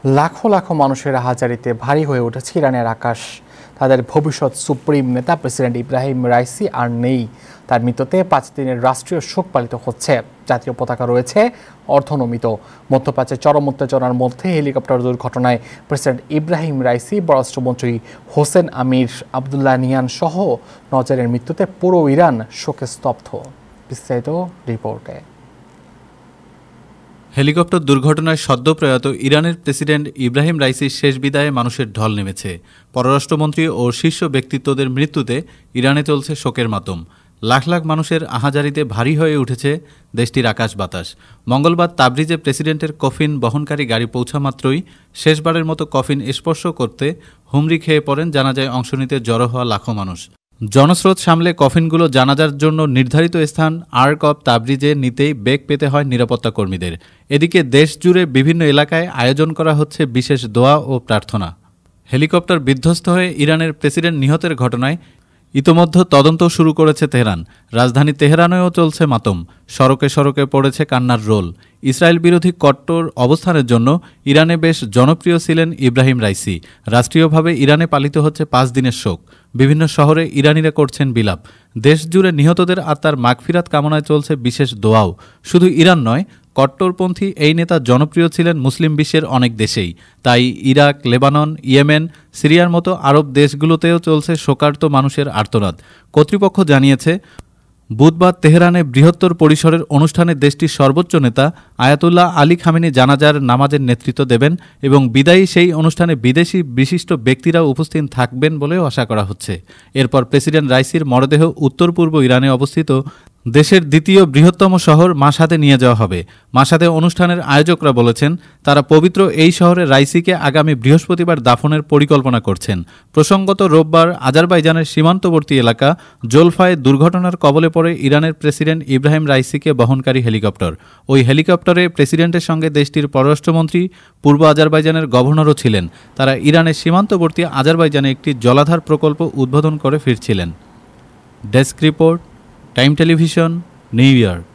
লাখো লাখো মানুষের হাজারিতে ভারী হয়ে উঠেছে ইরানের আকাশ। তাদের ভবিষ্যৎ সুপ্রিম নেতা প্রেসিডেন্ট ইব্রাহিম রাইসি আর নেই। তার মৃত্যুতে 5 দিনের রাষ্ট্রীয় শোক পালিত হচ্ছে। জাতীয় পতাকা রয়েছে অর্ধনমিত। মধ্যপ্রাচ্যে চরম উত্তেজনার মধ্যে হেলিকপ্টার দুর্ঘটনায় প্রেসিডেন্ট ইব্রাহিম রাইসি, পররাষ্ট্রমন্ত্রী হোসেন আমির আবদুল্লাহিয়ান সহ নজরের মৃত্যুতে পুরো ইরান শোকে স্তব্ধ। বিস্তারিত রিপোর্টে। হেলিকপ্টার দুর্ঘটনায় সদ্য প্রয়াত ইরানের প্রেসিডেন্ট ইব্রাহিম রাইসির শেষ বিদায়ে মানুষের ঢল নেমেছে। পররাষ্ট্রমন্ত্রী ও শীর্ষ ব্যক্তিত্বদের মৃত্যুতে ইরানে চলছে শোকের মাতম। লাখ লাখ মানুষের আহাজারিতে ভারী হয়ে উঠেছে দেশটির আকাশ বাতাস। মঙ্গলবার তাবরিজে প্রেসিডেন্টের কফিন বহনকারী গাড়ি পৌঁছা মাত্রই শেষবারের মতো কফিন স্পর্শ করতে হুমড়ি খেয়ে পড়েন জানাজায় অংশ নিতে জড়ো হওয়া লাখো মানুষ। জনস্রোত সামলে কফিনগুলো জানাজার জন্য নির্ধারিত স্থান আর্ক অব তাবরিজে নিতেই বেগ পেতে হয় নিরাপত্তা কর্মীদের। এদিকে দেশ জুড়ে বিভিন্ন এলাকায় আয়োজন করা হচ্ছে বিশেষ দোয়া ও প্রার্থনা। হেলিকপ্টার বিধ্বস্ত হয়ে ইরানের প্রেসিডেন্ট নিহতের ঘটনায় ইতোমধ্যে তদন্ত শুরু করেছে তেহরান। রাজধানী তেহরানেও চলছে মাতম। সড়কে সড়কে পড়েছে কান্নার রোল। ইসরায়েল বিরোধী কট্টর অবস্থানের জন্য ইরানে বেশ জনপ্রিয় ছিলেন ইব্রাহিম রাইসি। রাষ্ট্রীয়ভাবে ইরানে পালিত হচ্ছে 5 দিনের শোক। বিভিন্ন শহরে ইরানিরা করছেন বিলাপ। দেশ জুড়ে নিহতদের আত্মার মাগফিরাত কামনায় চলছে বিশেষ দোয়াও। শুধু ইরান নয়, কট্টরপন্থী এই নেতা জনপ্রিয় ছিলেন মুসলিম বিশ্বের অনেক দেশেই। তাই ইরাক, লেবানন, ইয়েমেন, সিরিয়ার মতো আরব দেশগুলোতেও চলছে শোকার্ত মানুষের আর্তনাদ। কর্তৃপক্ষ জানিয়েছে, বুধবার তেহরানে বৃহত্তর পরিসরের অনুষ্ঠানে দেশটির সর্বোচ্চ নেতা আয়াতুল্লাহ আলী খামেনি জানাজার নামাজের নেতৃত্ব দেবেন এবং বিদায়ী সেই অনুষ্ঠানে বিদেশি বিশিষ্ট ব্যক্তিরাও উপস্থিত থাকবেন বলেও আশা করা হচ্ছে। এরপর প্রেসিডেন্ট রাইসির মরদেহ উত্তর পূর্ব ইরানে অবস্থিত দেশের দ্বিতীয় বৃহত্তম শহর মাশহাদে নিয়ে যাওয়া হবে। মাশহাদে অনুষ্ঠানের আয়োজকরা বলেছেন, তারা পবিত্র এই শহরে রাইসিকে আগামী বৃহস্পতিবার দাফনের পরিকল্পনা করছেন। প্রসঙ্গত, রোববার আজারবাইজানের সীমান্তবর্তী এলাকা জোলফায় দুর্ঘটনার কবলে পড়ে ইরানের প্রেসিডেন্ট ইব্রাহিম রাইসিকে বহনকারী হেলিকপ্টার। ওই হেলিকপ্টারে প্রেসিডেন্টের সঙ্গে দেশটির পররাষ্ট্রমন্ত্রী, পূর্ব আজারবাইজানের গভর্নরও ছিলেন। তারা ইরানের সীমান্তবর্তী আজারবাইজানে একটি জলাধার প্রকল্প উদ্বোধন করে ফিরছিলেন। Desk report, time television, new York.